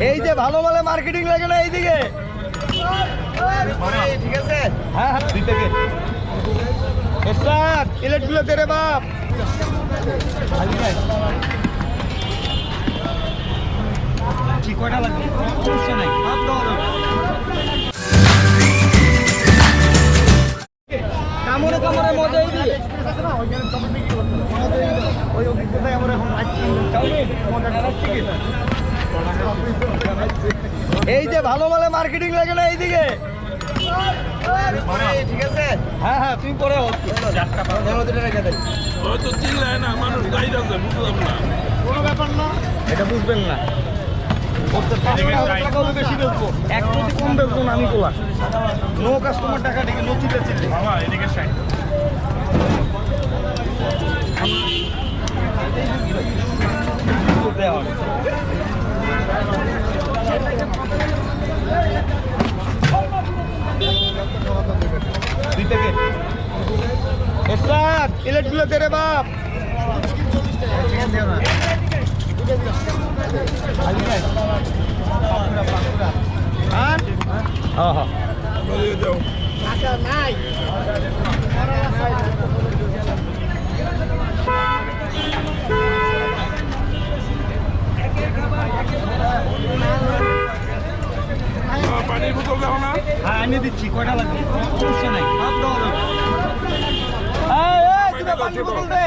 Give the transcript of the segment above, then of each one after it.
এই যে ভালো মালে মার্কেটিং লাগে না এইদিকে। ঠিক আছে, হ্যাঁ হ্যাঁ, দুই থেকে স্টার্ট। প্লেটগুলো দে রে বাপ। কয়টা লাগবে? সমস্যা নাই, সব দেওয়া যাবে। কামড়ে কামড়ে মজা এই দিয়ে ওই অভিজ্ঞতায় আমরা এখন এই যে ভালো মালে মার্কেটিং লাগে না এইদিকে। ঠিক আছে, হ্যাঁ হ্যাঁ, তুই পরে কোনো ব্যাপার না, এটা বুঝবেন না। বেশি বেচবো, এক কোটি কম বেচবো না আমি তোলা। নো কাস্টমার টাকা থেকে নচিতে চিল্লি এদিকে সাইড। প্লেটগুলো দে রে বাপ। পানির বোতল দাও না? হ্যাঁ এনে দিচ্ছি, কয়টা লাগবে? সমস্যা নাই, সব দেওয়া যাবে। পানির বোতল দে।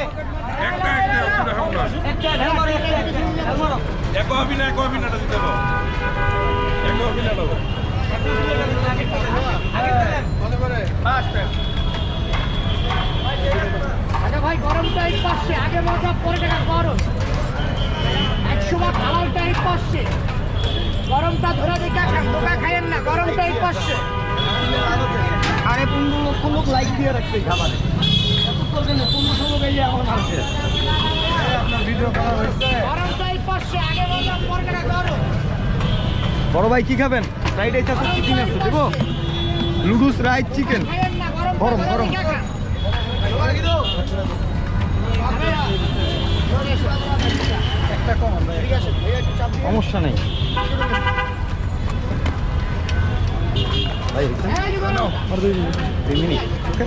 ভাই গরমটা এই পাশে, আগে মজা পরে টাকা গরম 100 বার খাওয়াটা এই পাশে। গরমটা ধরে দেখা ঢোকা খাইয়েন না, গরমটা এই পাশে। 15 লক্ষ লোক লাইক দিয়ে রাখছে খাবারে। বড় ভাই কি খাবেন? ফ্রাইড রাইস আছে, চিকেন আছে, দেবো? লুডুস রাইস চিকেন গরম গরম। একটা কম, সমস্যা নেই ভাই। 2 মিনিট, ওকে।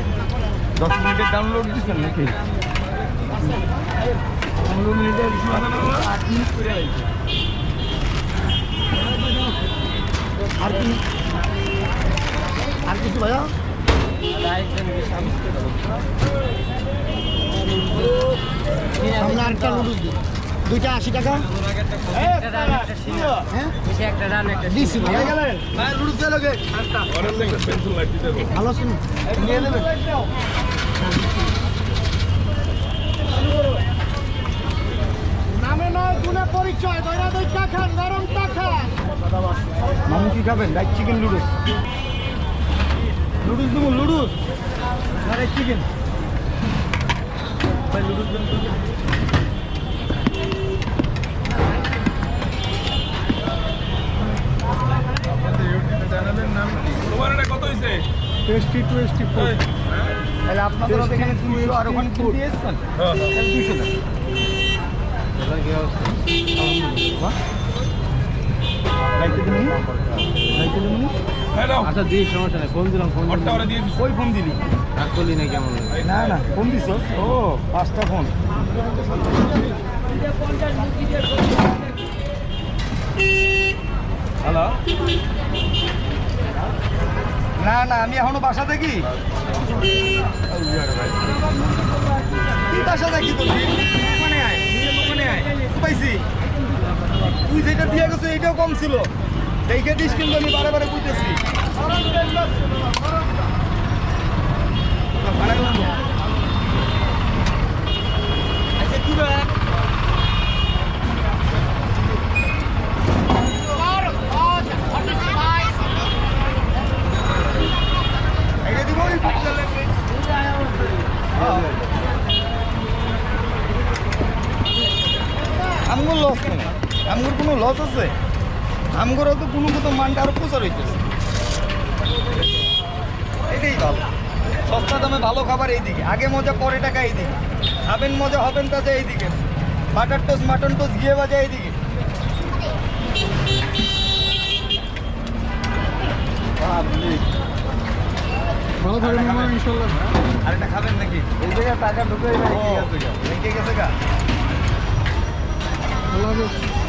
10 মিনিটের ডাউনলোড দিচ্ছেন নাকি? 15 মিনিটের 8 মিনিট করে লাগছে। আর কিছু ভাইয়া? আমরা আরেকটা লুডুস দিই, 2টা 80 টাকা। দিচ্ছি ভাই, লুডুস দিয়ে লাগে ভালো শুনুন, নিয়ে নেবেন। নামে নয় গুণে পরিচয়, দইরা দই খান, গরম খান। মামু কি খাবেন? Rice chicken লুডুস। লুডুস দেবো, লুডুস রাইস চিকেন। ভাই লুডুস দেন। Tasty tasty food. তাহলে আপনাদের এখানে 200 আর ওখানে 2 দিয়েছেন? হ্যাঁ 200 টাকা। আচ্ছা দিই, সমস্যা নেই। ফোন দিলাম, ফোন কই ফোন দিলি? করলি না কেমন? না না, ফোন দিস। ও 5টা ফোন। হ্যালো, না না, আমি এখনো বাসা থাকি। কি বাসা থাকি? তো দোকানে আয়, দোকানে আয়। পাইছি তুই যেটা দিয়ে গেছো এইটাও কম ছিল, দেখে দিস কিন্তু আমি বারে বারে বুঝতেছি। আচ্ছা কি ব্যাপার? এটা দিব আমগুর লস নেই, আমগুর কোনো লস আছে? আমগুরও তো কোনো মতো মানটা আরো প্রচার হইতেছে। এটাই ভালো, সস্তা দামে ভালো খাবার এইদিকে। আগে মজা পরে টাকা এইদিকে। খাবেন মজা হবেন তাজা এইদিকে। বাটার টোস্ট, মাটন টোস্ট, ঘিয়ে ভাজা এইদিকে। ভালো থাকবেন মামা ইনশাল্লাহ। আরেকটা খাবেন নাকি? এই জায়গায় টাকা ঢুকে ও, ব্যাংকে গেছে গা? আল্লাহ হাফেজ।